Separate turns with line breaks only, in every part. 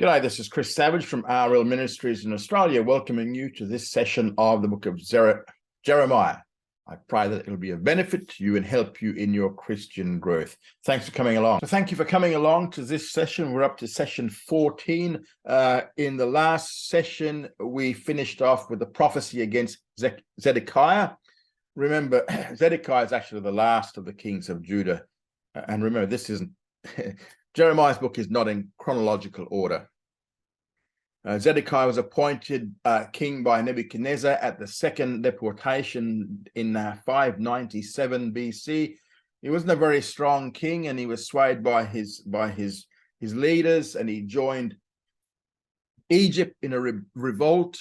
G'day, this is Chris Savage from RL Ministries in Australia, welcoming you to this session of the book of Jeremiah. I pray that it'll be of benefit to you and help you in your Christian growth. Thanks for coming along. So thank you for coming along to this session. We're up to session 14. In the last session, we finished off with the prophecy against Zedekiah. Remember, Zedekiah is actually the last of the kings of Judah. And remember, this isn't... Jeremiah's book is not in chronological order. Zedekiah was appointed king by Nebuchadnezzar at the second deportation in 597 BC. He wasn't a very strong king, and he was swayed by his leaders, and he joined Egypt in a revolt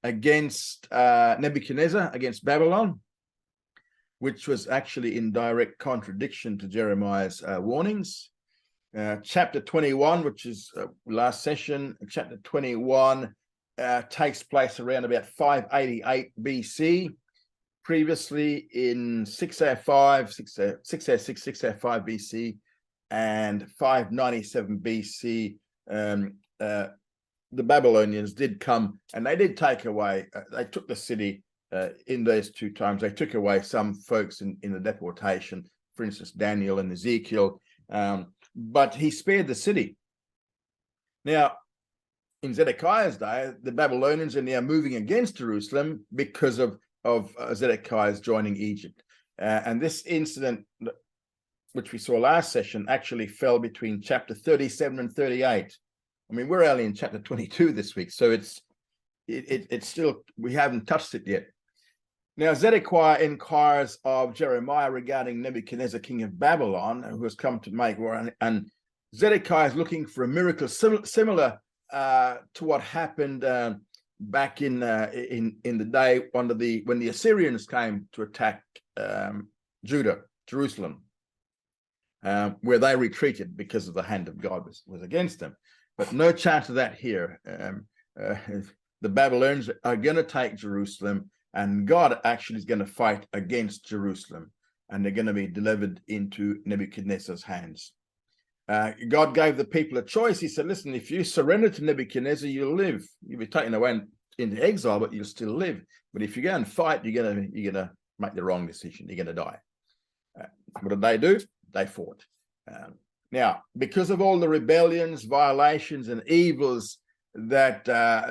against Nebuchadnezzar, against Babylon, which was actually in direct contradiction to Jeremiah's warnings. Chapter 21, which is last session, chapter 21 takes place around about 588 BC. Previously in 605 BC and 597 BC, the Babylonians did come and they did take away, they took the city in those two times. They took away some folks in the deportation, for instance, Daniel and Ezekiel. But he spared the city. Now, in Zedekiah's day, the Babylonians are now moving against Jerusalem because of Zedekiah's joining Egypt. And this incident, which we saw last session, actually fell between chapter 37 and 38. I mean, we're only in chapter 22 this week, so it's still, we haven't touched it yet. Now, Zedekiah inquires of Jeremiah regarding Nebuchadnezzar, king of Babylon, who has come to make war. And Zedekiah is looking for a miracle similar to what happened back in the day when the Assyrians came to attack Jerusalem, where they retreated because of the hand of God was against them. But no chance of that here. The Babylonians are going to take Jerusalem, and God actually is going to fight against Jerusalem, and they're going to be delivered into Nebuchadnezzar's hands. God gave the people a choice. He said, listen, if you surrender to Nebuchadnezzar, you'll live. You'll be taken away into exile, but you'll still live. But if you go and fight, you're going to make the wrong decision. You're going to die. What did they do? They fought. Now, because of all the rebellions, violations, and evils that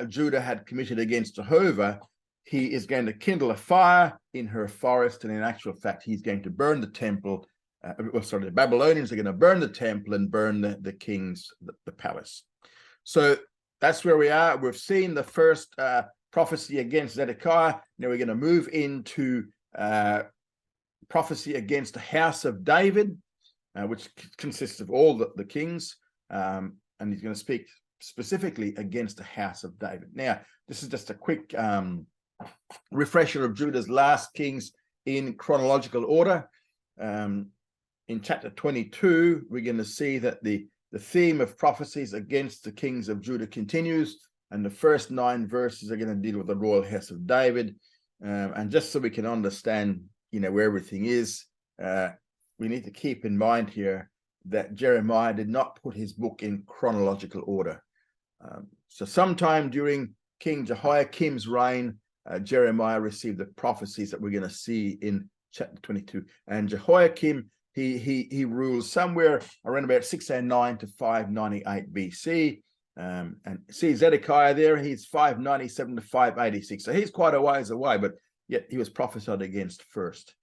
Judah had committed against Jehovah, he is going to kindle a fire in her forest, and in actual fact, he's going to burn the temple. The Babylonians are going to burn the temple and burn the king's, the palace. So that's where we are. We've seen the first prophecy against Zedekiah. Now we're going to move into prophecy against the house of David, which consists of all the kings. And he's going to speak specifically against the house of David. Now, this is just a quick refresher of Judah's last kings in chronological order. In chapter 22, we're going to see that the theme of prophecies against the kings of Judah continues, and the first 9 verses are going to deal with the royal house of David. And just so we can understand, where everything is, we need to keep in mind here that Jeremiah did not put his book in chronological order. So sometime during King Jehoiakim's reign, Jeremiah received the prophecies that we're going to see in chapter 22. And Jehoiakim, he rules somewhere around about 609 to 598 BC. And see Zedekiah there, he's 597 to 586. So he's quite a ways away, but yet he was prophesied against first.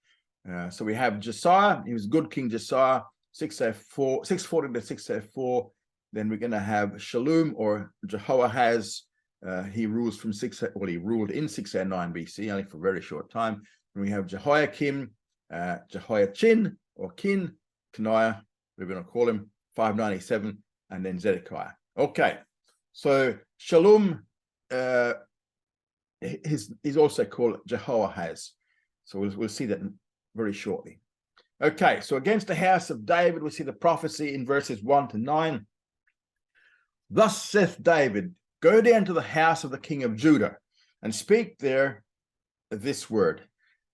So we have Josiah. He was good King Josiah, 640 to 604. Then we're going to have Shallum or Jehoahaz. He rules from he ruled in 609 BC, only for a very short time. And we have Jehoiakim, Jehoiachin or Coniah, we're going to call him, 597, and then Zedekiah. Okay, so Shallum he's also called Jehoahaz. So we'll see that very shortly. Okay, so against the house of David, we see the prophecy in verses 1 to 9. Thus saith David, go down to the house of the king of Judah, and speak there this word,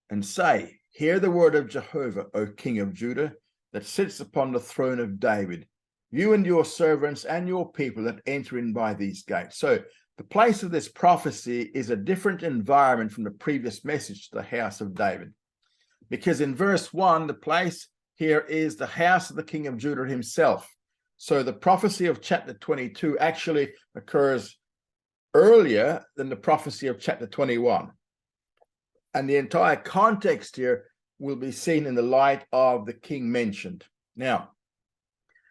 and say, hear the word of Jehovah, O king of Judah, that sits upon the throne of David. you and your servants and your people that enter in by these gates. So the place of this prophecy is a different environment from the previous message to the house of David. Because in verse 1, the place here is the house of the king of Judah himself. So the prophecy of chapter 22 actually occurs earlier than the prophecy of chapter 21. And the entire context here will be seen in the light of the king mentioned. Now,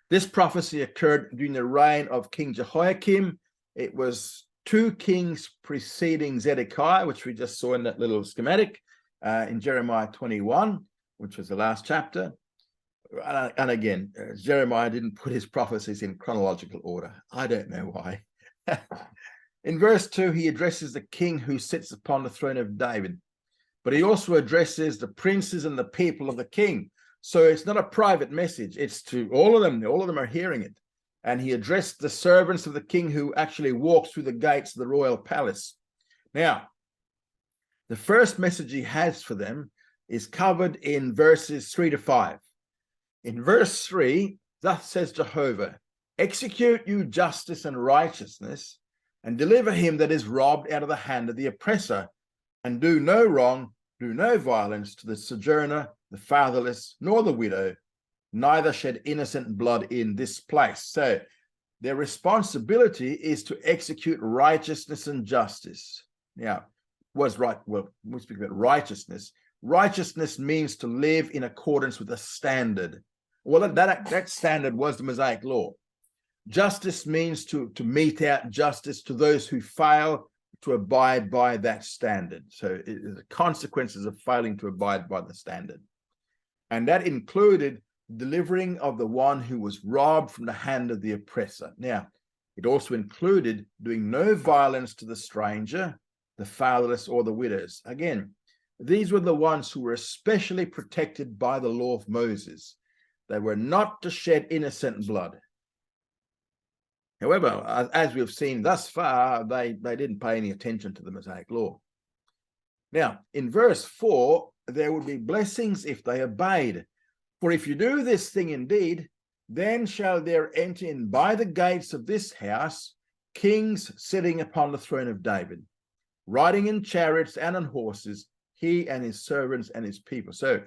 this prophecy occurred during the reign of King Jehoiakim. It was 2 kings preceding Zedekiah, which we just saw in that little schematic in Jeremiah 21, which was the last chapter. And again, Jeremiah didn't put his prophecies in chronological order. I don't know why. In verse 2, he addresses the king who sits upon the throne of David, but he also addresses the princes and the people of the king. So it's not a private message. It's to all of them. All of them are hearing it. And he addressed the servants of the king who actually walked through the gates of the royal palace. Now, the first message he has for them is covered in verses 3 to 5. In verse 3, thus says Jehovah, execute you justice and righteousness, and deliver him that is robbed out of the hand of the oppressor, and do no wrong, do no violence to the sojourner, the fatherless, nor the widow, neither shed innocent blood in this place. So their responsibility is to execute righteousness and justice. Now, what's right? Well, when we speak about righteousness, righteousness means to live in accordance with a standard. Well, that standard was the Mosaic law. Justice means to mete out justice to those who fail to abide by that standard. So it is the consequences of failing to abide by the standard. And that included delivering of the one who was robbed from the hand of the oppressor. Now, it also included doing no violence to the stranger, the fatherless, or the widows. Again, these were the ones who were especially protected by the law of Moses. They were not to shed innocent blood. However, as we've seen thus far, they didn't pay any attention to the Mosaic law. Now, in verse 4, there would be blessings if they obeyed. For if you do this thing indeed, then shall there enter in by the gates of this house kings sitting upon the throne of David, riding in chariots and on horses, he and his servants and his people. So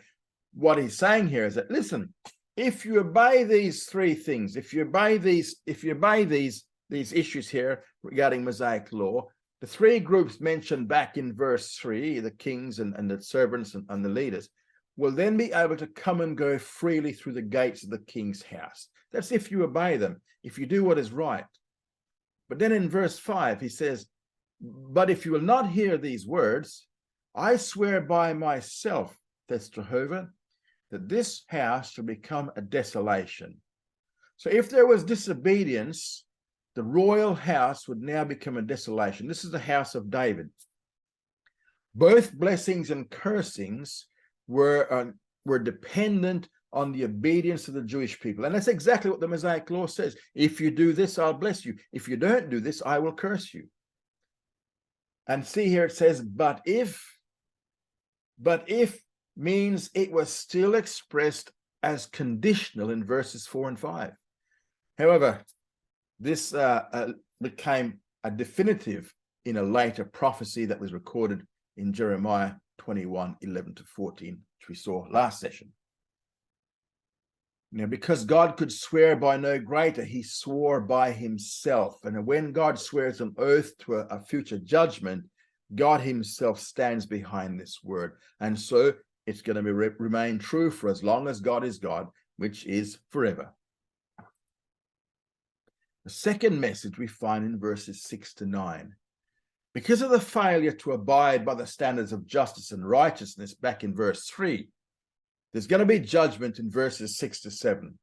what he's saying here is that, listen, if you obey these 3 things, if you obey these issues here regarding Mosaic law, the 3 groups mentioned back in verse 3, the kings and the servants and the leaders, will then be able to come and go freely through the gates of the king's house. That's if you obey them, if you do what is right. But then in verse 5, he says, but if you will not hear these words, I swear by myself, that's Jehovah, that this house shall become a desolation. So if there was disobedience, the royal house would now become a desolation. This is the house of David. Both blessings and cursings were dependent on the obedience of the Jewish people. And that's exactly what the Mosaic law says. If you do this, I'll bless you. If you don't do this, I will curse you. And see here it says, but if means it was still expressed as conditional in verses 4 and 5. However, this became a definitive in a later prophecy that was recorded in Jeremiah 21, 11 to 14, which we saw last session. Now, because God could swear by no greater, he swore by himself. And when God swears an oath to a future judgment, God himself stands behind this word. And so it's going to remain true for as long as God is God, which is forever. The second message we find in verses 6 to 9. Because of the failure to abide by the standards of justice and righteousness back in verse 3, there's going to be judgment in verses 6 to 7.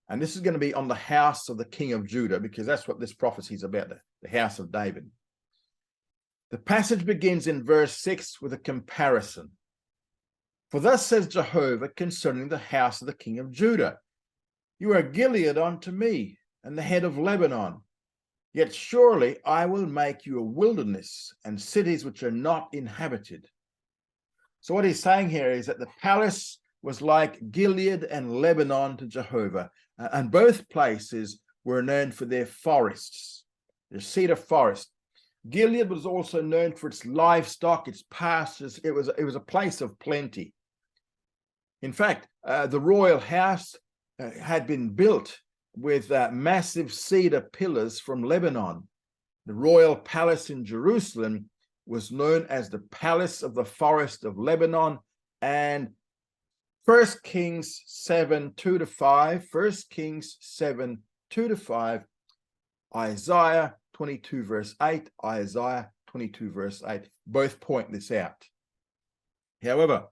And this is going to be on the house of the king of Judah, because that's what this prophecy is about, the house of David. The passage begins in verse 6 with a comparison. For thus says Jehovah concerning the house of the king of Judah, you are Gilead unto me, and the head of Lebanon. Yet surely I will make you a wilderness and cities which are not inhabited. So what he's saying here is that the palace was like Gilead and Lebanon to Jehovah. And both places were known for their forests, their cedar forest. Gilead was also known for its livestock, its pastures. It was a place of plenty. In fact, the royal house had been built with massive cedar pillars from Lebanon. The royal palace in Jerusalem was known as the Palace of the Forest of Lebanon. And 1 Kings 7, 2-5, 1 Kings 7, 2-5, Isaiah 22 verse 8, Isaiah 22 verse 8, both point this out. However,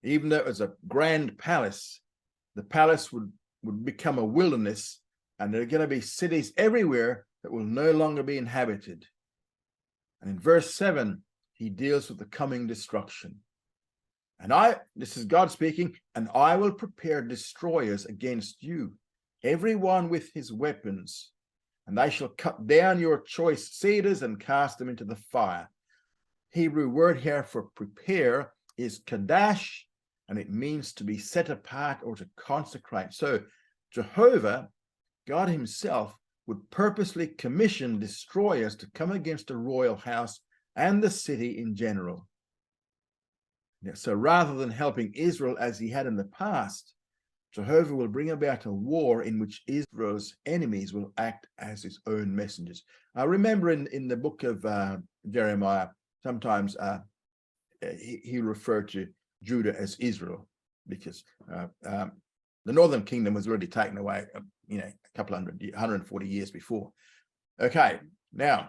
even though it was a grand palace, the palace would become a wilderness, and there are going to be cities everywhere that will no longer be inhabited. And in verse 7, he deals with the coming destruction. And this is God speaking, and I will prepare destroyers against you, every one with his weapons, and they shall cut down your choice cedars and cast them into the fire. Hebrew word here for prepare is kadash, and it means to be set apart or to consecrate. So Jehovah, God himself, would purposely commission destroyers to come against the royal house and the city in general. So rather than helping Israel as he had in the past, Jehovah will bring about a war in which Israel's enemies will act as his own messengers. I remember in the book of Jeremiah, sometimes he referred to Judah as Israel, because the northern kingdom was already taken away, a couple 140 years before. Okay, now,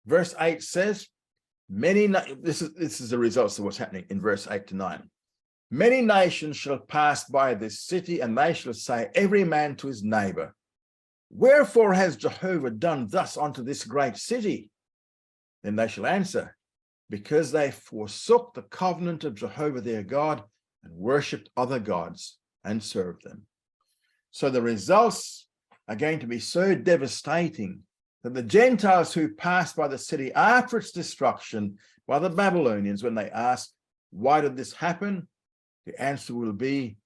verse 8 says, this is the results of what's happening in verse 8-9. Many nations shall pass by this city, and they shall say, every man to his neighbor, wherefore has Jehovah done thus unto this great city? Then they shall answer, because they forsook the covenant of Jehovah their God, and worshipped other gods and served them. So the results are going to be so devastating that the Gentiles who passed by the city after its destruction by the Babylonians, when they ask, why did this happen? The answer will be,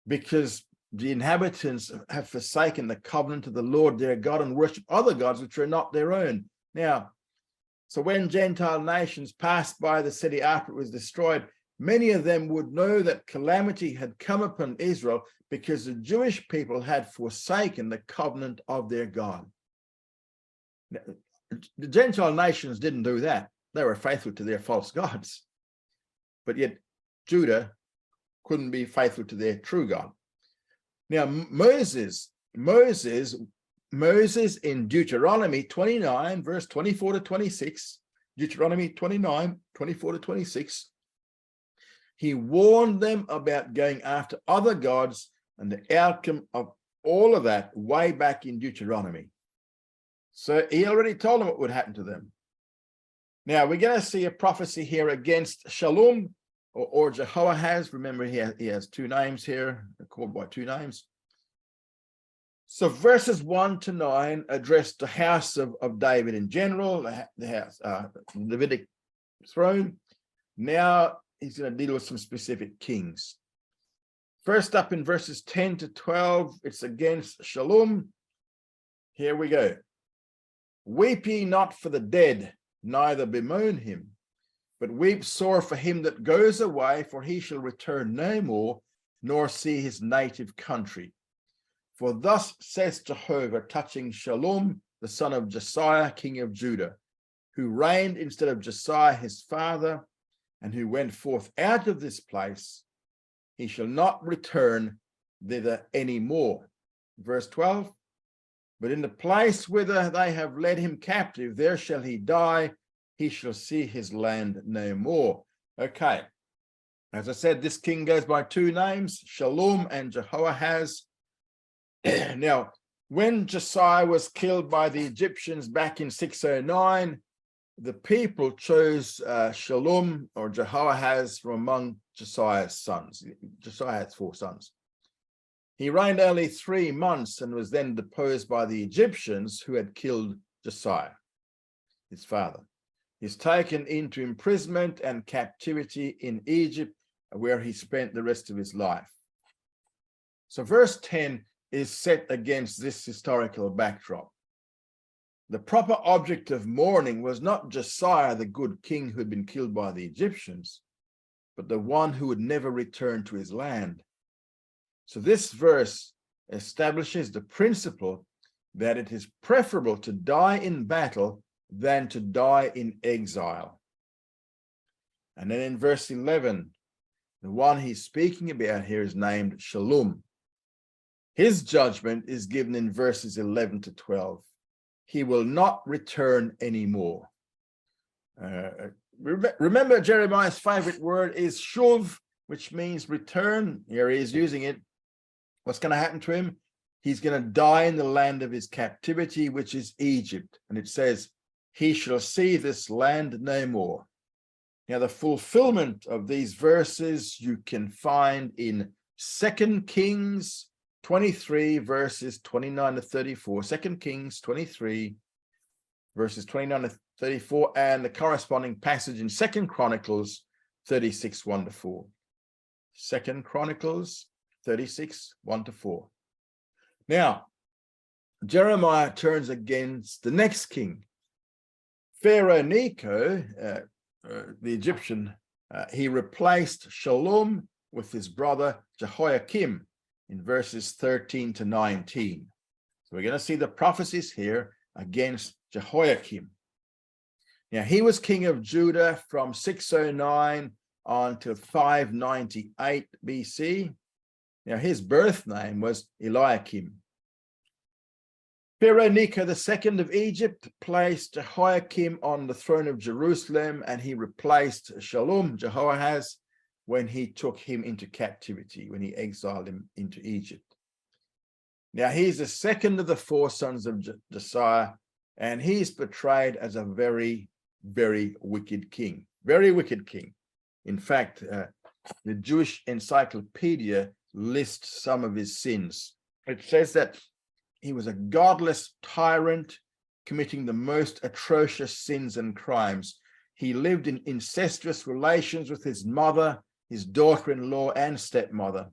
because the inhabitants have forsaken the covenant of the Lord their God and worship other gods which are not their own. Now, so when Gentile nations passed by the city after it was destroyed, many of them would know that calamity had come upon Israel because the Jewish people had forsaken the covenant of their God. Now, the Gentile nations didn't do that. They were faithful to their false gods. But yet Judah couldn't be faithful to their true God. Now, Moses in Deuteronomy 29, verse 24-26, Deuteronomy 29, 24-26, he warned them about going after other gods and the outcome of all of that way back in Deuteronomy. So he already told them what would happen to them. Now, we're going to see a prophecy here against Shallum or Jehoahaz. Remember, he has two names here, they're called by two names. So verses 1-9 address the house of David in general, the house, Davidic throne. Now he's going to deal with some specific kings. First up in verses 10-12, it's against Shallum. Here we go. Weep ye not for the dead, neither bemoan him, but weep sore for him that goes away, for he shall return no more, nor see his native country. For thus says Jehovah touching Shallum, the son of Josiah, king of Judah, who reigned instead of Josiah his father, and who went forth out of this place, he shall not return thither any more. Verse 12, but in the place whither they have led him captive, there shall he die, he shall see his land no more. Okay, as I said, this king goes by two names, Shallum and Jehoahaz. Now, when Josiah was killed by the Egyptians back in 609, the people chose Shallum or Jehoahaz from among Josiah's sons. Josiah had 4 sons. He reigned only 3 months and was then deposed by the Egyptians who had killed Josiah, his father. He's taken into imprisonment and captivity in Egypt where he spent the rest of his life. So verse 10 is set against this historical backdrop. The proper object of mourning was not Josiah, the good king who had been killed by the Egyptians, but the one who would never return to his land. So this verse establishes the principle that it is preferable to die in battle than to die in exile. And then in verse 11, the one he's speaking about here is named Shallum. His judgment is given in verses 11 to 12. He will not return anymore. Remember, Jeremiah's favorite word is shuv, which means return. Here he is using it. What's going to happen to him? He's going to die in the land of his captivity, which is Egypt. And it says, he shall see this land no more. Now, the fulfillment of these verses you can find in 2 Kings 23, verses 29 to 34. 2 Kings 23, verses 29 to 34, and the corresponding passage in 2 Chronicles 36, 1 to 4. 2 Chronicles 36, 1 to 4. Now, Jeremiah turns against the next king, Pharaoh Necho, the Egyptian. He replaced Shallum with his brother Jehoiakim in verses 13 to 19. So we're going to see the prophecies here against Jehoiakim. Now, he was king of Judah from 609 on to 598 BC. Now, his birth name was Eliakim. Pharaoh Necho II of Egypt placed Jehoiakim on the throne of Jerusalem, and he replaced Shallum, Jehoahaz, when he took him into captivity, when he exiled him into Egypt. Now, he's the second of the four sons of Josiah, and he's portrayed as a very, very wicked king. Very wicked king. In fact, the Jewish Encyclopedia lists some of his sins. It says that he was a godless tyrant, committing the most atrocious sins and crimes. He lived in incestuous relations with his mother, his daughter-in-law, and stepmother,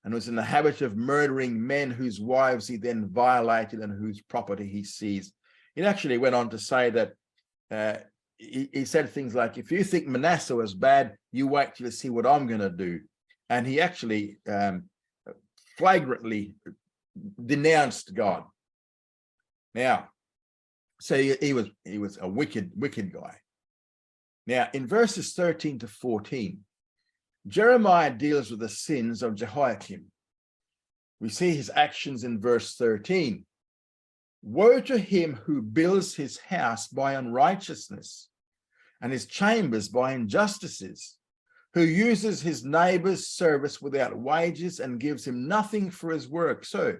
and was in the habit of murdering men whose wives he then violated and whose property he seized. It actually went on to say that he said things like, if you think Manasseh was bad, you wait till you see what I'm going to do. And he actually flagrantly denounced God. Now, so he was a wicked guy. Now, in verses 13 to 14, Jeremiah deals with the sins of Jehoiakim. We see his actions in verse 13. Woe to him who builds his house by unrighteousness and his chambers by injustices, who uses his neighbor's service without wages and gives him nothing for his work. So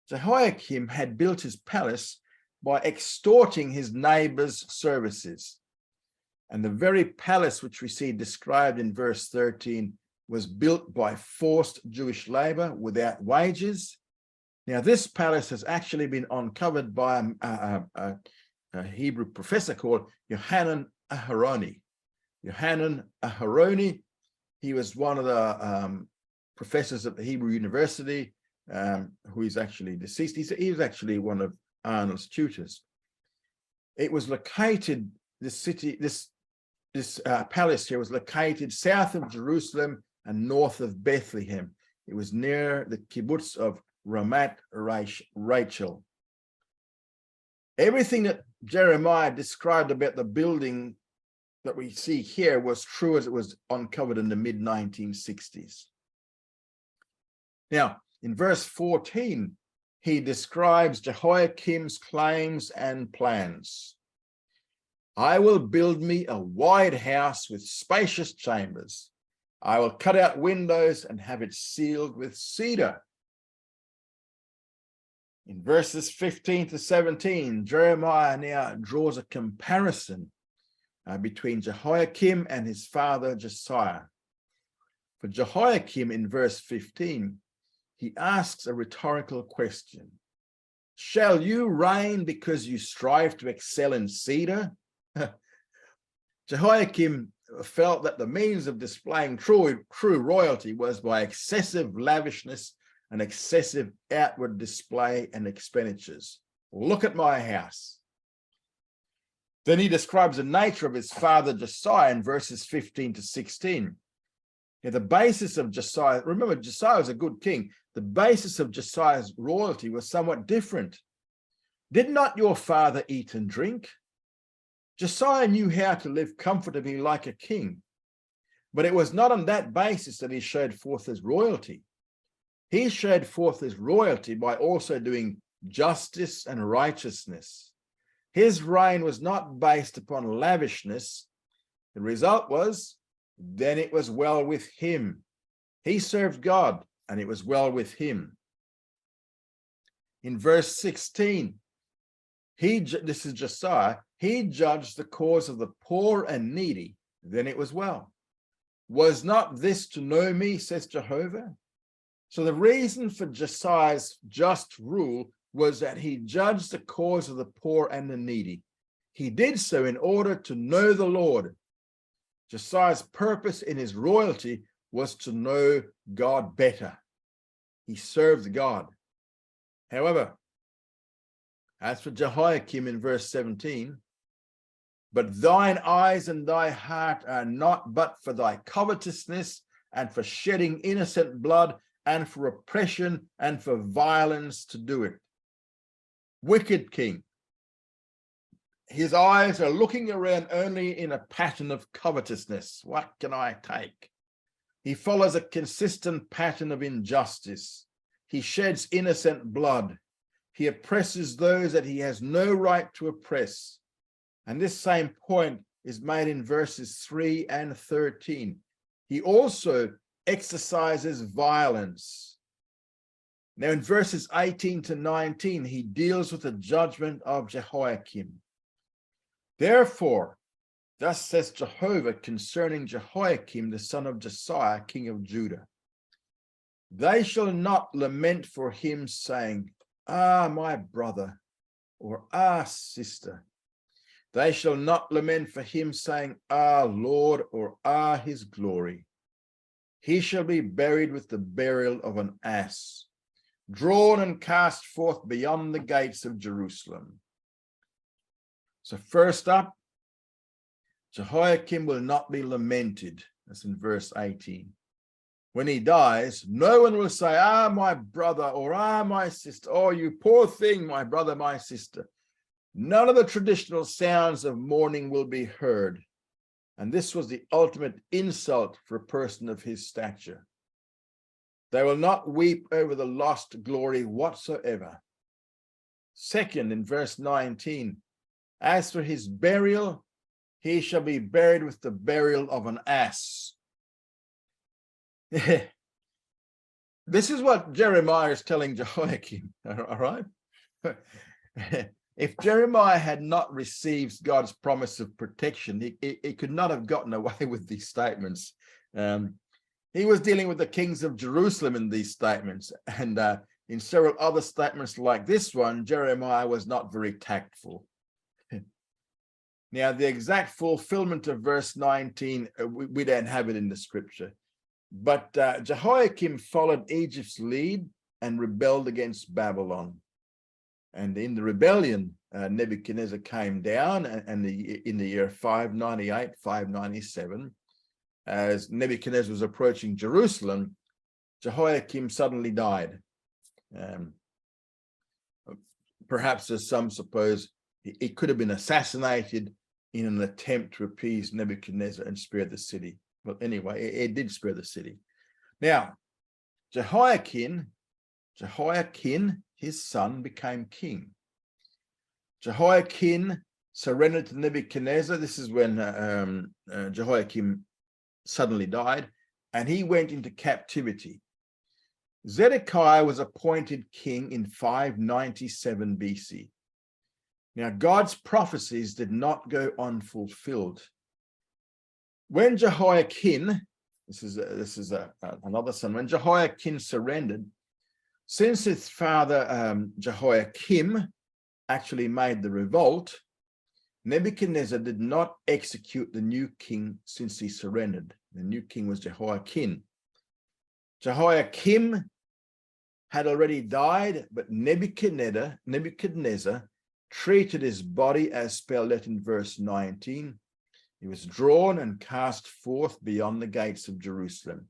Jehoiakim had built his palace by extorting his neighbor's services. And the very palace which we see described in verse 13 was built by forced Jewish labor without wages. Now, this palace has actually been uncovered by a Hebrew professor called Yohanan Aharoni. Yohanan Aharoni, he was one of the professors at the Hebrew University, who is actually deceased. He was actually one of Arnold's tutors. It was located, this palace here was located south of Jerusalem and north of Bethlehem. It was near the kibbutz of Ramat Rachel. Everything that Jeremiah described about the building that we see here was true as it was uncovered in the mid-1960s. Now, in verse 14, he describes Jehoiakim's claims and plans. I will build me a wide house with spacious chambers. I will cut out windows and have it sealed with cedar. In verses 15 to 17, Jeremiah now draws a comparison between Jehoiakim and his father Josiah. For Jehoiakim, in verse 15, he asks a rhetorical question. Shall you reign because you strive to excel in cedar? Jehoiakim felt that the means of displaying true royalty was by excessive lavishness and excessive outward display and expenditures. Look at my house. Then he describes the nature of his father Josiah in verses 15 to 16. Yeah, the basis of Josiah, remember, Josiah was a good king. The basis of Josiah's royalty was somewhat different. Did not your father eat and drink? Josiah knew how to live comfortably like a king, but it was not on that basis that he showed forth his royalty. He showed forth his royalty by also doing justice and righteousness. His reign was not based upon lavishness. The result was, then it was well with him. He served God, and it was well with him. In verse 16, this is Josiah, he judged the cause of the poor and needy, then it was well. Was not this to know me, says Jehovah? So the reason for Josiah's just rule was that he judged the cause of the poor and the needy. He did so in order to know the Lord. Josiah's purpose in his royalty was to know God better. He served God. However, as for Jehoiakim in verse 17, but thine eyes and thy heart are not but for thy covetousness and for shedding innocent blood and for oppression and for violence to do it. Wicked king. His eyes are looking around only in a pattern of covetousness. What can I take? He follows a consistent pattern of injustice. He sheds innocent blood. He oppresses those that he has no right to oppress. And this same point is made in verses 3 and 13. He also exercises violence. Now in verses 18 to 19, he deals with the judgment of Jehoiakim. Therefore, thus says Jehovah concerning Jehoiakim, the son of Josiah, king of Judah. They shall not lament for him, saying, Ah, my brother, or Ah, sister. They shall not lament for him, saying, Ah, Lord, or Ah, his glory. He shall be buried with the burial of an ass, drawn and cast forth beyond the gates of Jerusalem. So first up, Jehoiakim will not be lamented. That's in verse 18. When he dies, no one will say, Ah, my brother, or Ah, my sister, oh, you poor thing, my brother, my sister. None of the traditional sounds of mourning will be heard. And this was the ultimate insult for a person of his stature. They will not weep over the lost glory whatsoever. Second, in verse 19, as for his burial, he shall be buried with the burial of an ass. This is what Jeremiah is telling Jehoiakim, all right? If Jeremiah had not received God's promise of protection, he could not have gotten away with these statements. He was dealing with the kings of Jerusalem in these statements, and in several other statements like this one, Jeremiah was not very tactful. Now, the exact fulfillment of verse 19, we don't have it in the scripture, but Jehoiakim followed Egypt's lead and rebelled against Babylon. And in the rebellion, Nebuchadnezzar came down, and in the year 598, 597, as Nebuchadnezzar was approaching Jerusalem, Jehoiakim suddenly died. Perhaps, as some suppose, he could have been assassinated in an attempt to appease Nebuchadnezzar and spare the city. But anyway, it did spare the city. Now, Jehoiakim, his son, became king. Jehoiakim surrendered to Nebuchadnezzar. This is when Jehoiakim suddenly died, and he went into captivity. Zedekiah was appointed king in 597 BC. Now, God's prophecies did not go unfulfilled. When Jehoiakim, this is another son, when Jehoiakim surrendered, since his father Jehoiakim actually made the revolt, Nebuchadnezzar did not execute the new king since he surrendered. The new king was Jehoiakim. Jehoiakim had already died, but Nebuchadnezzar treated his body as spelled out in verse 19. He was drawn and cast forth beyond the gates of Jerusalem.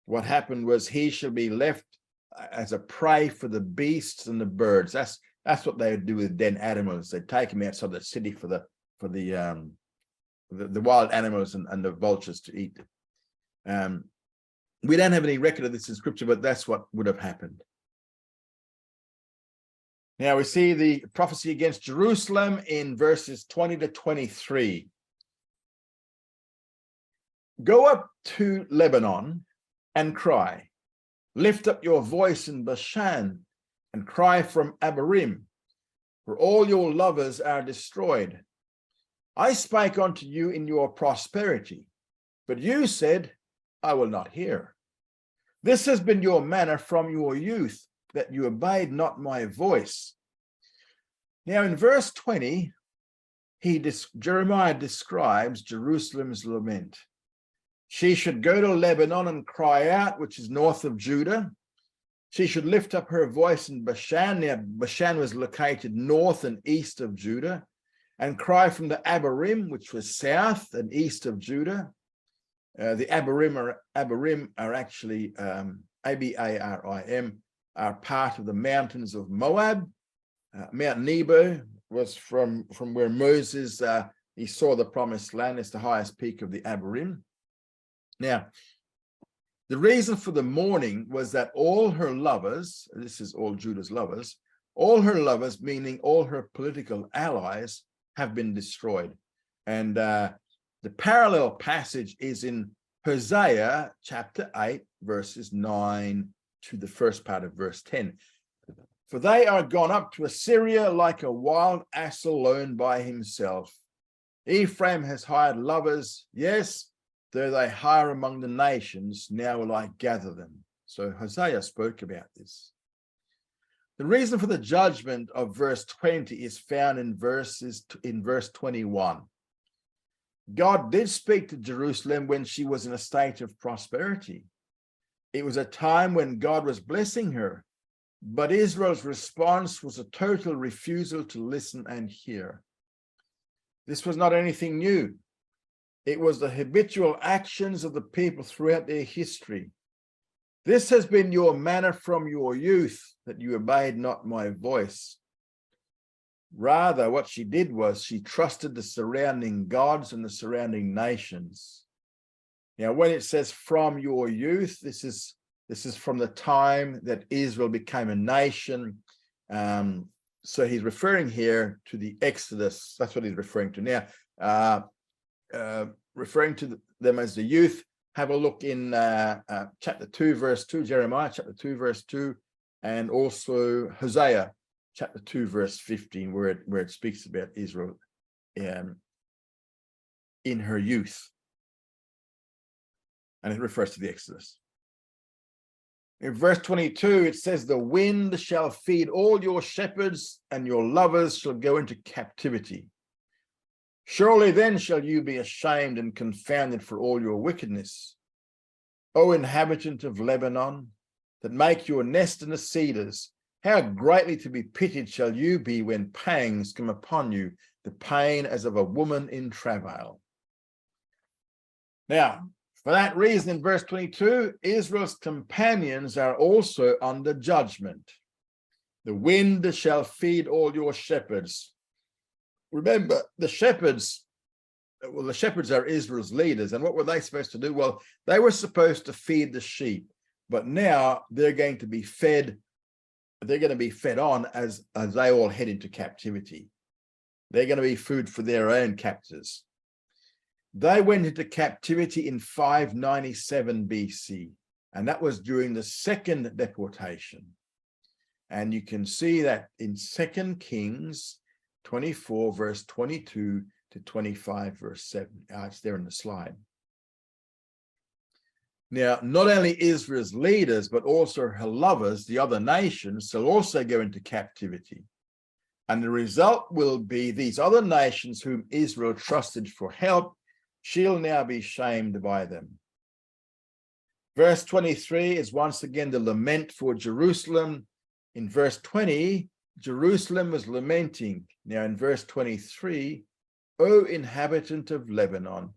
What happened was he shall be left as a prey for the beasts and the birds. That's what they would do with dead animals. They'd take him outside the city for the wild animals and the vultures to eat. We don't have any record of this in scripture, but that's what would have happened. Now we see the prophecy against Jerusalem in verses 20 to 23. Go up to Lebanon and cry. Lift up your voice in Bashan and cry from Abarim, for all your lovers are destroyed. I spake unto you in your prosperity, but you said, I will not hear. This has been your manner from your youth, that you obeyed not my voice. Now in verse 20, Jeremiah describes Jerusalem's lament. She should go to Lebanon and cry out, which is north of Judah. She should lift up her voice in Bashan. Now Bashan was located north and east of Judah, and cry from the Abarim, which was south and east of Judah. The Abarim are actually, Abarim, are part of the mountains of Moab. Mount Nebo was from where Moses, he saw the promised land. It's the highest peak of the Abarim. Now, the reason for the mourning was that all her lovers, this is all Judah's lovers, all her lovers, meaning all her political allies, have been destroyed. And the parallel passage is in Hosea chapter 8, verses 9 to the first part of verse 10. For they are gone up to Assyria like a wild ass alone by himself. Ephraim has hired lovers, yes, though they hire among the nations, now will I gather them. So Hosea spoke about this. The reason for the judgment of verse 20 is found in verse 21. God did speak to Jerusalem when she was in a state of prosperity. It was a time when God was blessing her, but Israel's response was a total refusal to listen and hear. This was not anything new. It was the habitual actions of the people throughout their history. This has been your manner from your youth, that you obeyed not my voice. Rather, what she did was she trusted the surrounding gods and the surrounding nations. Now, when it says from your youth, this is from the time that Israel became a nation. So he's referring here to the Exodus. That's what he's referring to. Now, referring to them as the youth, have a look in chapter 2, verse 2, Jeremiah chapter 2, verse 2, and also Hosea chapter 2, verse 15, where it speaks about Israel in her youth. And it refers to the Exodus. In verse 22, it says, the wind shall feed all your shepherds, and your lovers shall go into captivity. Surely then shall you be ashamed and confounded for all your wickedness. O inhabitant of Lebanon, that make your nest in the cedars, how greatly to be pitied shall you be when pangs come upon you, the pain as of a woman in travail. Now, for that reason, in verse 22, Israel's companions are also under judgment. The wind shall feed all your shepherds. Remember, the shepherds are Israel's leaders. And what were they supposed to do? Well, they were supposed to feed the sheep, but now they're going to be fed. They're going to be fed on as they all head into captivity. They're going to be food for their own captors. They went into captivity in 597 BC, and that was during the second deportation. And you can see that in 2 Kings 24, verse 22 to 25, verse 7. It's there in the slide. Now, not only Israel's leaders, but also her lovers, the other nations, shall also go into captivity. And the result will be these other nations whom Israel trusted for help, she'll now be shamed by them. Verse 23 is once again the lament for Jerusalem. In verse 20, Jerusalem was lamenting. Now in verse 23, O inhabitant of Lebanon,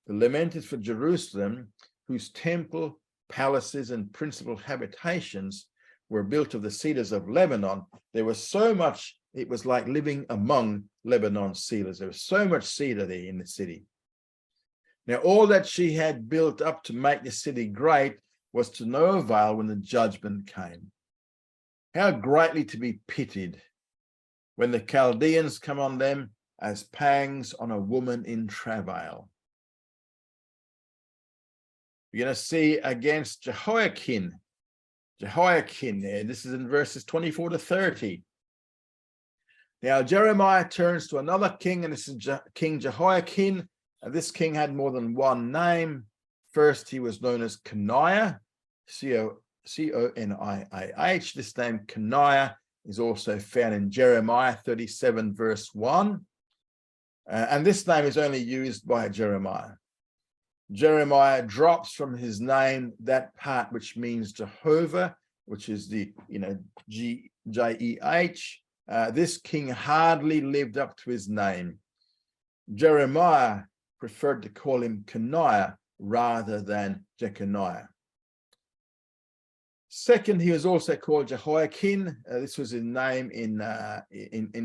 the lament is for Jerusalem, whose temple, palaces, and principal habitations were built of the cedars of Lebanon. There was so much, it was like living among Lebanon's cedars. There was so much cedar there in the city. Now, all that she had built up to make the city great was to no avail when the judgment came. How greatly to be pitied when the Chaldeans come on them as pangs on a woman in travail. You're going to see against Jehoiakim there. This is in verses 24 to 30. Now Jeremiah turns to another king, and this is King Jehoiakim. This king had more than one name. First, he was known as Coniah, C-O-N-I-A-H. This name Coniah is also found in Jeremiah 37, verse 1. And this name is only used by Jeremiah. Jeremiah drops from his name that part which means Jehovah, which is the, G-J-E-H. This king hardly lived up to his name. Jeremiah preferred to call him Coniah rather than Jeconiah. Second, he was also called Jehoiakim. This was his name in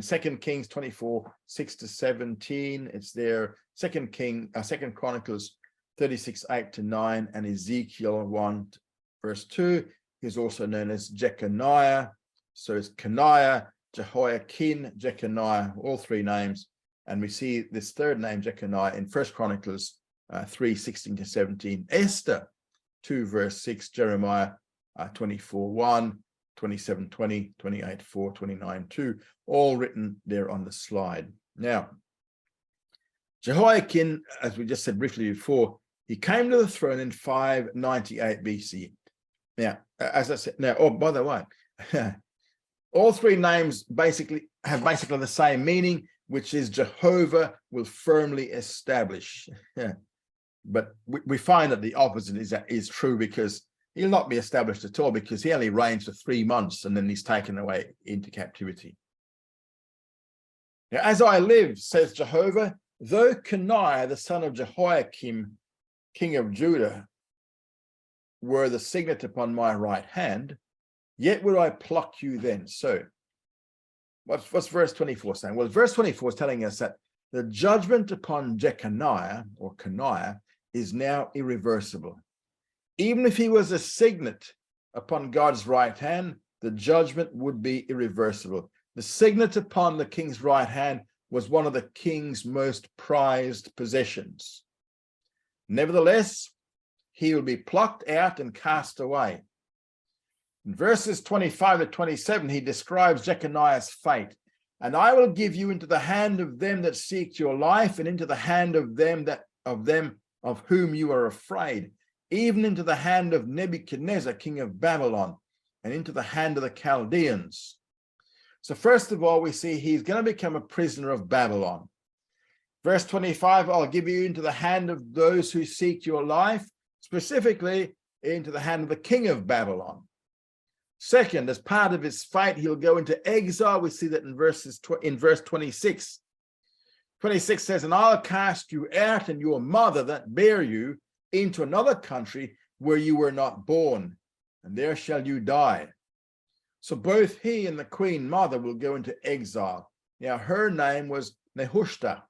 2 Kings 24, 6 to 17. It's there. 2 Chronicles 36, 8 to 9, and Ezekiel 1, verse 2. He's also known as Jeconiah. So it's Coniah, Jehoiakim, Jeconiah, all three names. And we see this third name, Jeconiah, in 1 Chronicles 3, 16 to 17. Esther 2, verse 6, Jeremiah 24, 1, 27, 20, 28, 4, 29, 2, all written there on the slide. Now, Jehoiakim, as we just said briefly before, he came to the throne in 598 BC. Now, as I said, now, oh, by the way, all three names have the same meaning, which is Jehovah will firmly establish. But we find that the opposite is true, because he'll not be established at all, because he only reigns for 3 months and then he's taken away into captivity. Now, as I live, says Jehovah, though Coniah, the son of Jehoiakim, king of Judah, were the signet upon my right hand, yet would I pluck you then. So what's verse 24 saying? Well, verse 24 is telling us that the judgment upon Jeconiah or Coniah is now irreversible. Even if he was a signet upon God's right hand, the judgment would be irreversible. The signet upon the king's right hand was one of the king's most prized possessions. Nevertheless, he will be plucked out and cast away. In verses 25 to 27, he describes Jeconiah's fate. And I will give you into the hand of them that seek your life, and into the hand of them of whom you are afraid, even into the hand of Nebuchadnezzar, king of Babylon, and into the hand of the Chaldeans. So first of all, we see he's going to become a prisoner of Babylon. Verse 25, I'll give you into the hand of those who seek your life, specifically into the hand of the king of Babylon. Second, as part of his fate, he'll go into exile. We see that in verse 26. 26 says, and I'll cast you out and your mother that bare you into another country where you were not born, and there shall you die. So both he and the queen mother will go into exile. Now her name was Nehushta,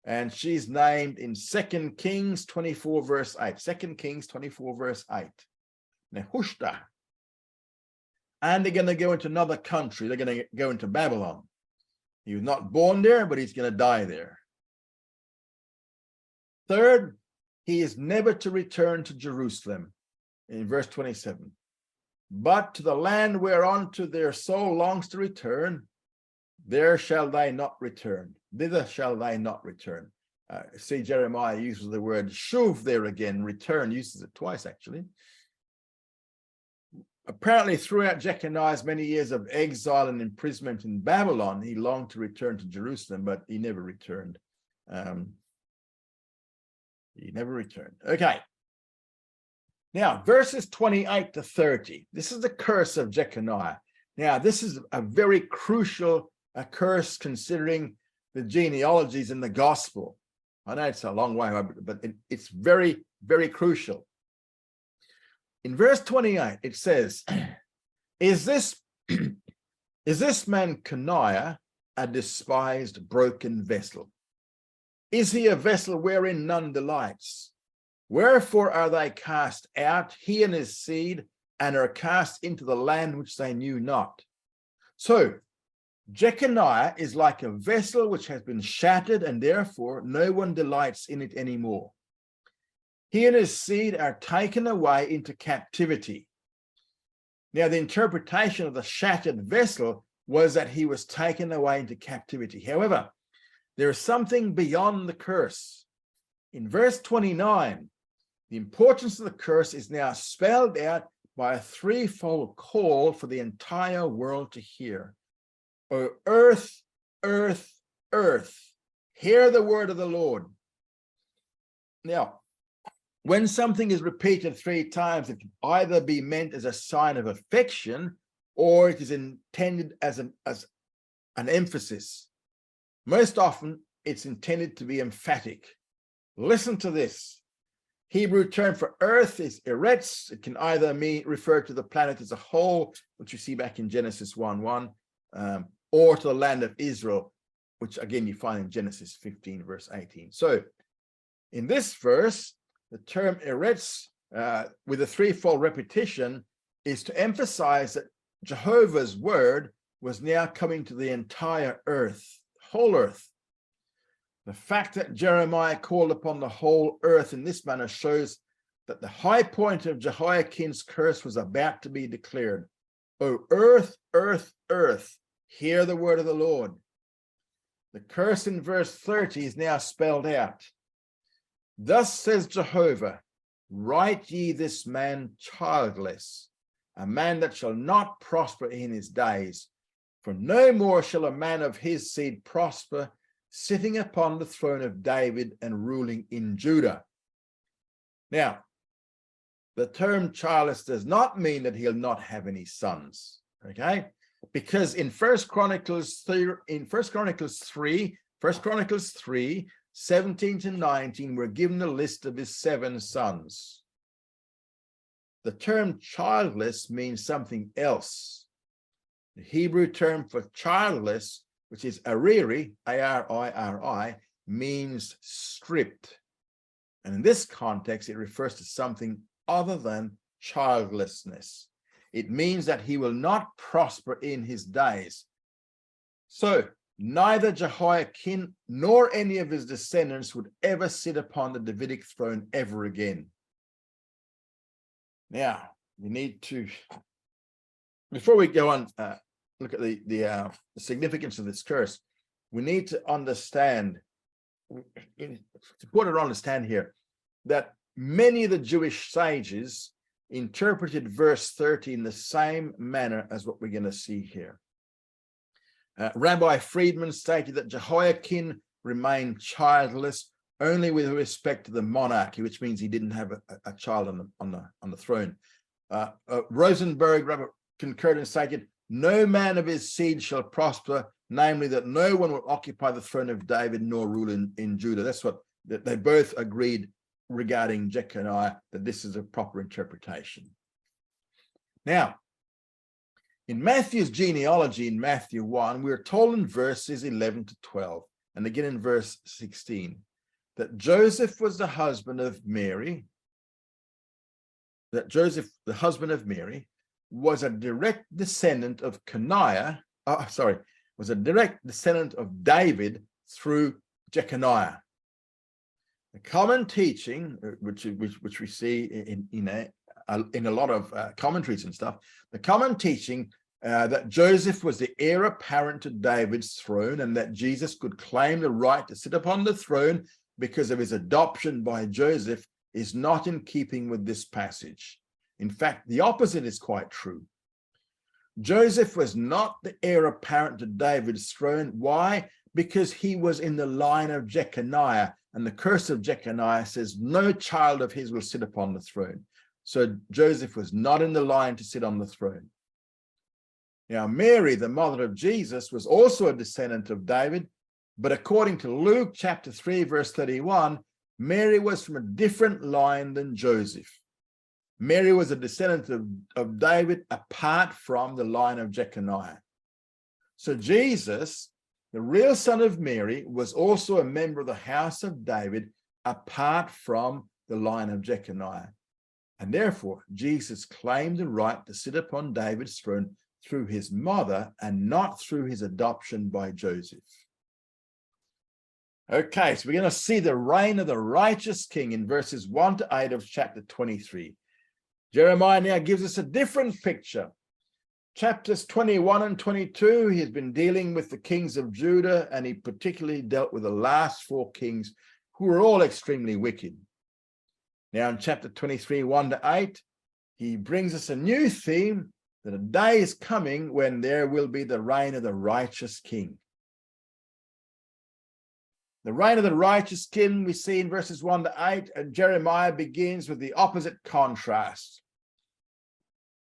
and she's named in 2 Kings 24 verse 8. 2 Kings 24 verse 8. Nehushta. And they're going to go into another country. They're going to go into Babylon. He was not born there, but he's going to die there. Third, he is never to return to Jerusalem in verse 27. But to the land whereunto their soul longs to return, there shall they not return. Thither shall they not return. See, Jeremiah uses the word shuv there again, return, uses it twice actually. apparently throughout Jeconiah's many years of exile and imprisonment in Babylon, he longed to return to Jerusalem, but he never returned. Okay. Now, verses 28 to 30. This is the curse of Jeconiah. Now, this is a very crucial curse considering the genealogies in the gospel. I know it's a long way, but it's very, very crucial. In verse 28, it says, is this man Coniah a despised, broken vessel? Is he a vessel wherein none delights? Wherefore are they cast out, he and his seed, and are cast into the land which they knew not? So, Jeconiah is like a vessel which has been shattered, and therefore no one delights in it anymore. He and his seed are taken away into captivity. Now, the interpretation of the shattered vessel was that he was taken away into captivity. However, there is something beyond the curse. In verse 29, the importance of the curse is now spelled out by a threefold call for the entire world to hear. O earth, earth, earth, hear the word of the Lord. Now, when something is repeated 3 times, it can either be meant as a sign of affection or it is intended as an emphasis. Most often, it's intended to be emphatic. Listen to this. Hebrew term for earth is eretz. It can either refer to the planet as a whole, which you see back in Genesis 1:1, or to the land of Israel, which again you find in Genesis 15, verse 18. So in this verse, the term eretz with a threefold repetition is to emphasize that Jehovah's word was now coming to the entire earth, whole earth. The fact that Jeremiah called upon the whole earth in this manner shows that the high point of Jehoiakim's curse was about to be declared. O earth, earth, earth, hear the word of the Lord. The curse in verse 30 is now spelled out. Thus says Jehovah, write ye this man childless, a man that shall not prosper in his days, for no more shall a man of his seed prosper, sitting upon the throne of David and ruling in Judah. Now, the term childless does not mean that he'll not have any sons, okay? Because in 1 Chronicles 3, 17 to 19, we're given a list of his 7 sons. The term childless means something else. The Hebrew term for childless, which is ariri, A-R-I-R-I, means stripped. And in this context, it refers to something other than childlessness. It means that he will not prosper in his days. So neither Jehoiakim nor any of his descendants would ever sit upon the Davidic throne ever again. Now, we need to, before we go on, look at the significance of this curse, we need to understand, to put it understand here, that many of the Jewish sages interpreted verse 30 in the same manner as what we're going to see here. Rabbi Friedman stated that Jehoiakim remained childless only with respect to the monarchy, which means he didn't have a child on the throne. Rosenberg concurred and stated, no man of his seed shall prosper, namely that no one will occupy the throne of David nor rule in Judah. That's what they both agreed regarding Jeconiah, that this is a proper interpretation. Now, in Matthew's genealogy in Matthew 1, we're told in verses 11 to 12, and again in verse 16, that Joseph was the husband of Mary, was a direct descendant of was a direct descendant of David through Jeconiah. The common teaching, which we see in a lot of commentaries and stuff, the common teaching that Joseph was the heir apparent to David's throne and that Jesus could claim the right to sit upon the throne because of his adoption by Joseph is not in keeping with this passage. In fact, the opposite is quite true. Joseph was not the heir apparent to David's throne. Why? Because he was in the line of Jeconiah, and the curse of Jeconiah says no child of his will sit upon the throne. So Joseph was not in the line to sit on the throne. Now, Mary, the mother of Jesus, was also a descendant of David, but according to Luke chapter 3, verse 31, Mary was from a different line than Joseph. Mary was a descendant of David apart from the line of Jeconiah. So Jesus, the real son of Mary, was also a member of the house of David apart from the line of Jeconiah. And therefore, Jesus claimed the right to sit upon David's throne through his mother and not through his adoption by Joseph. Okay, so we're going to see the reign of the righteous king in verses 1 to 8 of chapter 23. Jeremiah now gives us a different picture. Chapters 21 and 22, he's been dealing with the kings of Judah, and he particularly dealt with the last 4 kings who were all extremely wicked. Now in chapter 23, 1 to 8, he brings us a new theme, that a day is coming when there will be the reign of the righteous king. The reign of the righteous king we see in verses 1 to 8, and Jeremiah begins with the opposite contrast.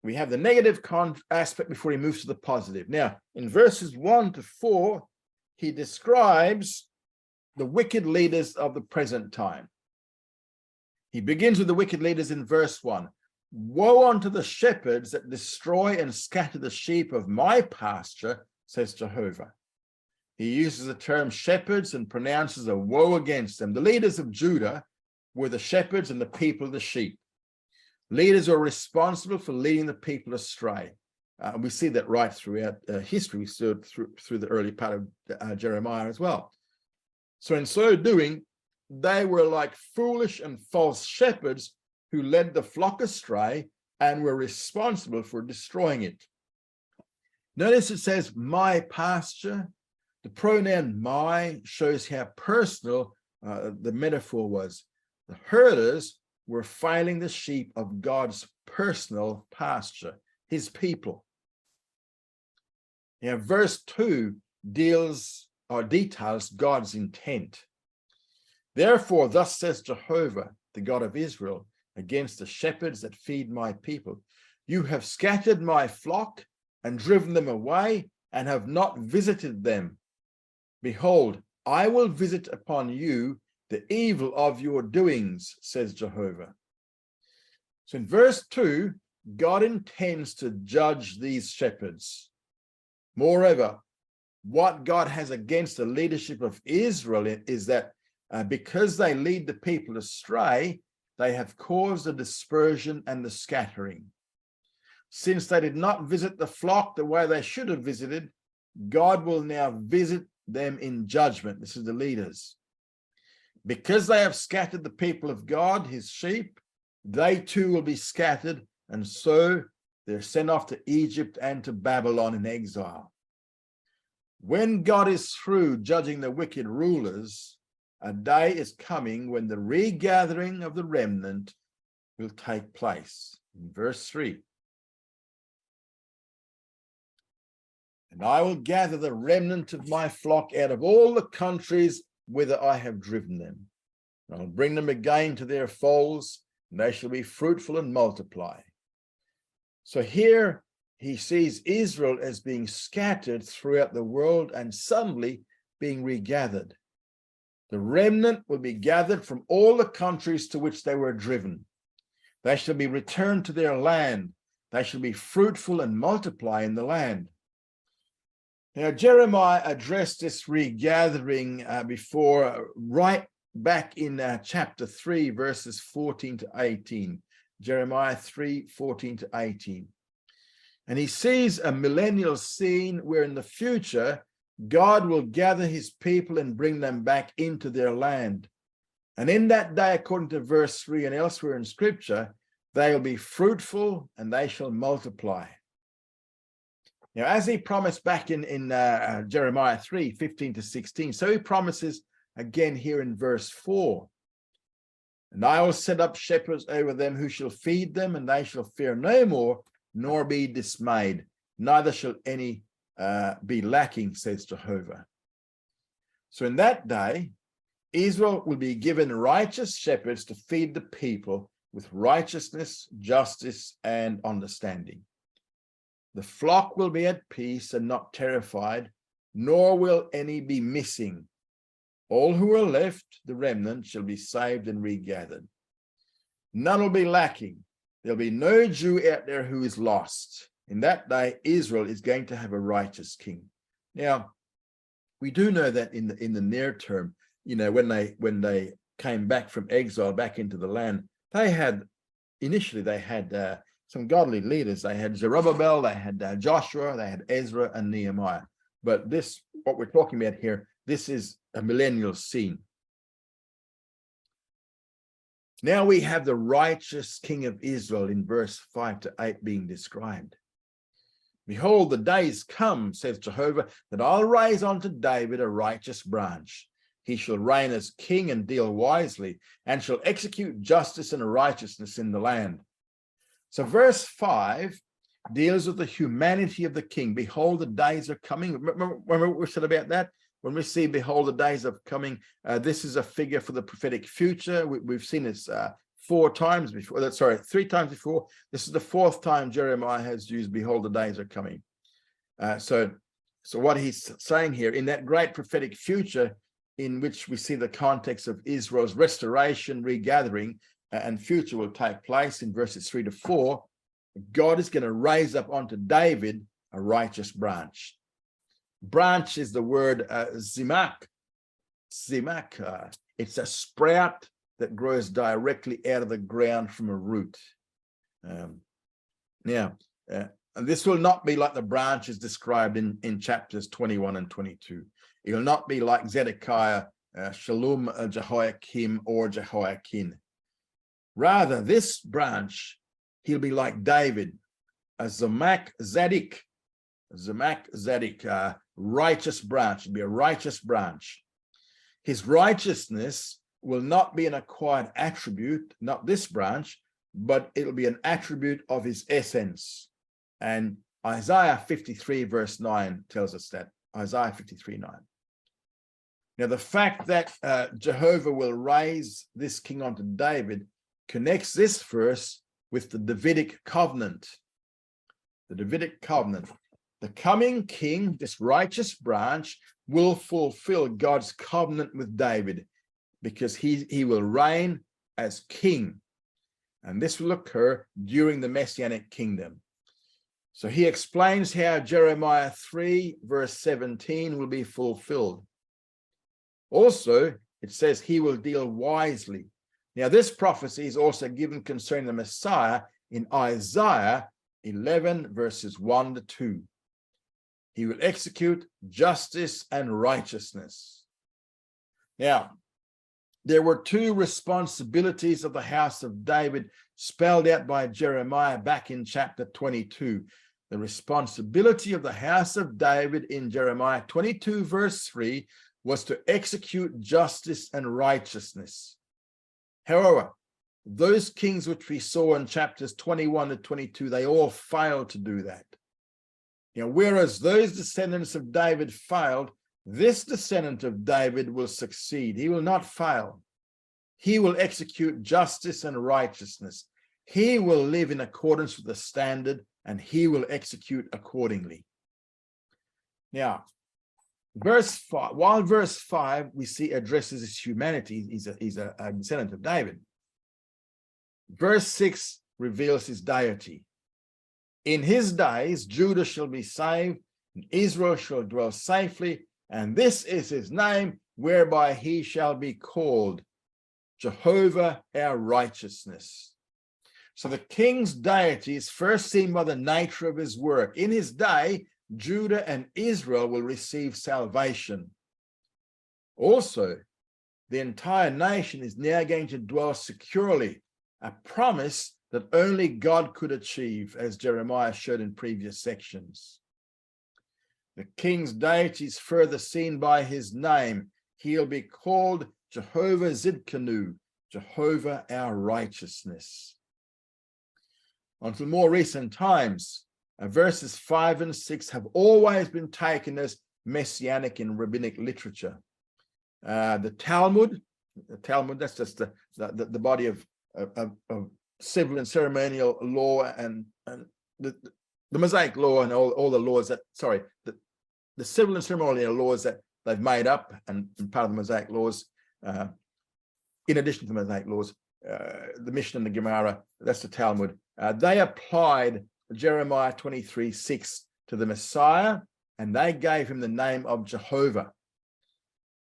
We have the negative aspect before he moves to the positive. Now, in verses 1 to 4, he describes the wicked leaders of the present time. He begins with the wicked leaders in verse 1. Woe unto the shepherds that destroy and scatter the sheep of my pasture, says Jehovah. He uses the term shepherds and pronounces a woe against them. The leaders of Judah were the shepherds and the people of the sheep. Leaders are responsible for leading the people astray. We see that right throughout history. We saw it through the early part of Jeremiah as well. So in so doing, they were like foolish and false shepherds who led the flock astray and were responsible for destroying it. Notice it says, my pasture. The pronoun my shows how personal the metaphor was. The herders were failing the sheep of God's personal pasture, his people. Now, verse 2 details God's intent. Therefore, thus says Jehovah, the God of Israel, against the shepherds that feed my people. You have scattered my flock and driven them away and have not visited them. Behold, I will visit upon you the evil of your doings, says Jehovah. So in verse 2, God intends to judge these shepherds. Moreover, what God has against the leadership of Israel is that because they lead the people astray, they have caused the dispersion and the scattering. Since they did not visit the flock the way they should have visited, God will now visit them in judgment. This is the leaders. Because they have scattered the people of God, his sheep, they too will be scattered, and so they're sent off to Egypt and to Babylon in exile. When God is through judging the wicked rulers, a day is coming when the regathering of the remnant will take place. In verse 3. And I will gather the remnant of my flock out of all the countries whither I have driven them. And I'll bring them again to their folds, and they shall be fruitful and multiply. So here he sees Israel as being scattered throughout the world and suddenly being regathered. The remnant will be gathered from all the countries to which they were driven. They shall be returned to their land. They shall be fruitful and multiply in the land. Now, Jeremiah addressed this regathering before, right back in chapter 3, verses 14 to 18. Jeremiah 3, 14 to 18. And he sees a millennial scene where in the future, God will gather his people and bring them back into their land. And in that day, according to verse 3 and elsewhere in scripture, they will be fruitful and they shall multiply. Now, as he promised back in Jeremiah 3, 15 to 16, so he promises again here in verse 4. And I will set up shepherds over them who shall feed them, and they shall fear no more, nor be dismayed, neither shall any be lacking, says Jehovah. So in that day, Israel will be given righteous shepherds to feed the people with righteousness, justice, and understanding. The flock will be at peace and not terrified, nor will any be missing. All who are left, the remnant, shall be saved and regathered. None will be lacking. There'll be no Jew out there who is lost. In that day, Israel is going to have a righteous king. Now, we do know that in the near term, you know, when they came back from exile back into the land, they had some godly leaders. They had Zerubbabel, they had Joshua, they had Ezra and Nehemiah. But this, what we're talking about here, this is a millennial scene. Now we have the righteous king of Israel in verse 5 to 8 being described. Behold, the days come, says Jehovah, that I'll raise unto David a righteous branch. He shall reign as king and deal wisely, and shall execute justice and righteousness in the land. So verse 5 deals with the humanity of the king. Behold, the days are coming. Remember what we said about that? When we see, behold, the days are coming, this is a figure for the prophetic future. We've seen this 3 times before. This is the 4th time Jeremiah has used, behold, the days are coming. So what he's saying here, in that great prophetic future, in which we see the context of Israel's restoration, regathering, and future will take place in verses 3 to 4, God is going to raise up unto David a righteous branch. Branch is the word zimak. It's a sprout that grows directly out of the ground from a root. And this will not be like the branches described in chapters 21 and 22. It will not be like Zedekiah, Shalom, Jehoiakim, or Jehoiakim. Rather, this branch, he'll be like David, a Zamak Zadik, righteous branch. It'll be a righteous branch. His righteousness will not be an acquired attribute, not this branch, but it'll be an attribute of his essence. And Isaiah 53 verse 9 tells us that. Isaiah 53:9. Now, the fact that Jehovah will raise this king unto David connects this verse with the Davidic covenant. The Davidic covenant. The coming king, this righteous branch, will fulfill God's covenant with David because he will reign as king. And this will occur during the Messianic kingdom. So he explains how Jeremiah 3 verse 17 will be fulfilled. Also, it says he will deal wisely. Now, this prophecy is also given concerning the Messiah in Isaiah 11 verses 1 to 2. He will execute justice and righteousness. Now, there were 2 responsibilities of the house of David spelled out by Jeremiah back in chapter 22. The responsibility of the house of David in Jeremiah 22 verse 3 was to execute justice and righteousness. However, those kings which we saw in chapters 21 to 22, they all failed to do that. You know, whereas those descendants of David failed, this descendant of David will succeed. He will not fail. He will execute justice and righteousness. He will live in accordance with the standard, and he will execute accordingly. Now, verse 5, while verse 5 we see addresses his humanity, he's a descendant of David. Verse 6 reveals his deity. In his days, Judah shall be saved, and Israel shall dwell safely, and this is his name, whereby he shall be called Jehovah our righteousness. So the king's deity is first seen by the nature of his work. In his day, Judah and Israel will receive salvation. Also, the entire nation is now going to dwell securely, a promise that only God could achieve, as Jeremiah showed in previous sections. The king's deity is further seen by his name. He'll be called Jehovah Zidkenu, Jehovah our righteousness. Until more recent times, verses 5 and 6 have always been taken as messianic in rabbinic literature. The Talmud, that's just the body of civil and ceremonial law and the Mosaic law and all the laws that, the civil and ceremonial laws that they've made up and part of the Mosaic laws, in addition to the Mosaic laws, the Mishnah and the Gemara, that's the Talmud. They applied Jeremiah 23:6 to the Messiah, and they gave him the name of Jehovah.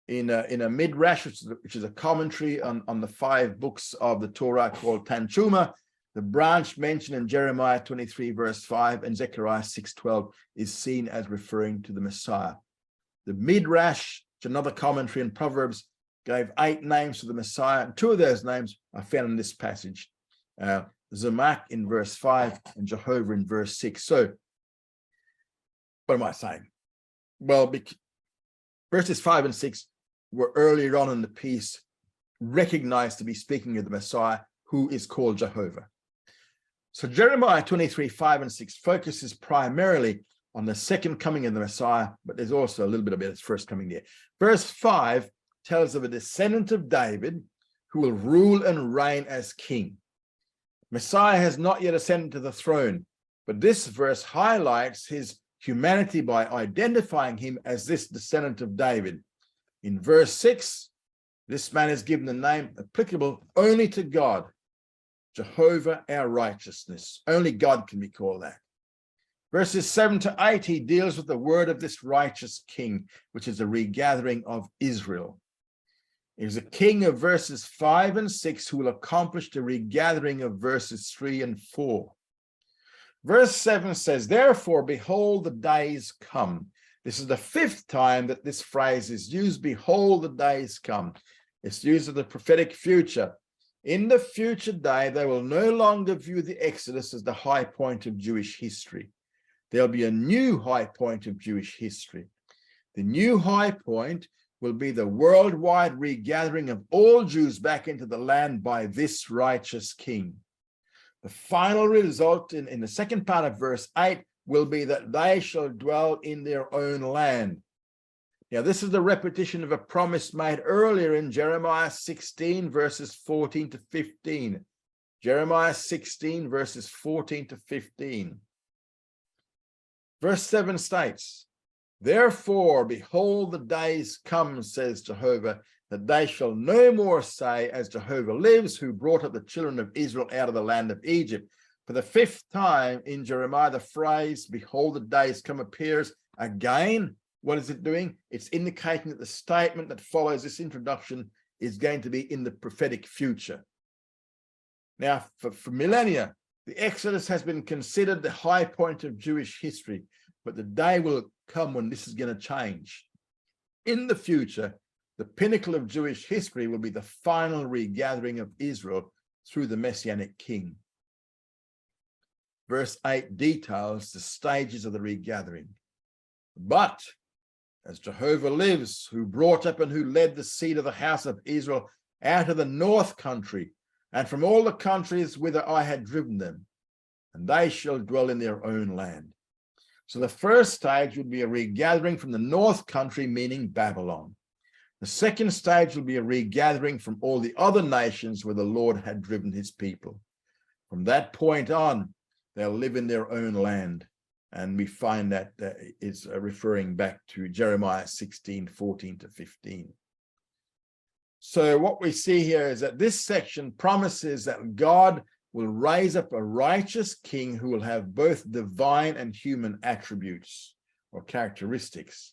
In a midrash, which is a commentary on the 5 books of the Torah called Tanchuma, the branch mentioned in Jeremiah 23 verse 5 and Zechariah 6:12 is seen as referring to the Messiah. The midrash, which is another commentary in Proverbs, gave 8 names to the Messiah, and 2 of those names are found in this passage. Zemak in verse 5 and Jehovah in verse 6. So, what am I saying? Well, verses 5 and 6 were earlier on in the piece recognized to be speaking of the Messiah, who is called Jehovah. So Jeremiah 23, 5 and 6 focuses primarily on the second coming of the Messiah, but there's also a little bit about his first coming there. Verse 5 tells of a descendant of David who will rule and reign as king. Messiah has not yet ascended to the throne, but this verse highlights his humanity by identifying him as this descendant of David. In verse 6, this man is given the name applicable only to God, Jehovah our righteousness. Only God can be called that. Verses 7 to 8, he deals with the word of this righteous king, which is a regathering of Israel. He is a king of verses 5 and 6 who will accomplish the regathering of verses 3 and 4. Verse 7 says, therefore, behold, the days come. This is the 5th time that this phrase is used, behold, the days come. It's used of the prophetic future. In the future day, they will no longer view the Exodus as the high point of Jewish history. There'll be a new high point of Jewish history. The new high point will be the worldwide regathering of all Jews back into the land by this righteous king. The final result in the second part of verse 8 will be that they shall dwell in their own land. Now, this is the repetition of a promise made earlier in Jeremiah 16, verses 14 to 15. Jeremiah 16, verses 14 to 15. Verse 7 states, therefore, behold, the days come, says Jehovah, that they shall no more say, as Jehovah lives, who brought up the children of Israel out of the land of Egypt. For the 5th time in Jeremiah, the phrase, behold, the days come, appears again. What is it doing? It's indicating that the statement that follows this introduction is going to be in the prophetic future. Now, for millennia, the Exodus has been considered the high point of Jewish history, but the day will come when this is going to change. In the future, the pinnacle of Jewish history will be the final regathering of Israel through the Messianic king. Verse 8 details the stages of the regathering. But as Jehovah lives, who brought up and who led the seed of the house of Israel out of the north country, and from all the countries whither I had driven them, and they shall dwell in their own land. So the first stage would be a regathering from the north country, meaning Babylon. The second stage will be a regathering from all the other nations where the Lord had driven his people. From that point on, they'll live in their own land. And we find that is referring back to Jeremiah 16, 14 to 15. So what we see here is that this section promises that God will raise up a righteous king who will have both divine and human attributes or characteristics.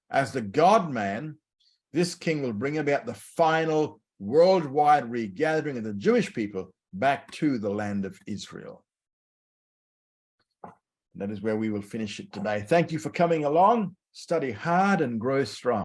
As the God-man, this king will bring about the final worldwide regathering of the Jewish people back to the land of Israel. That is where we will finish it today. Thank you for coming along. Study hard and grow strong.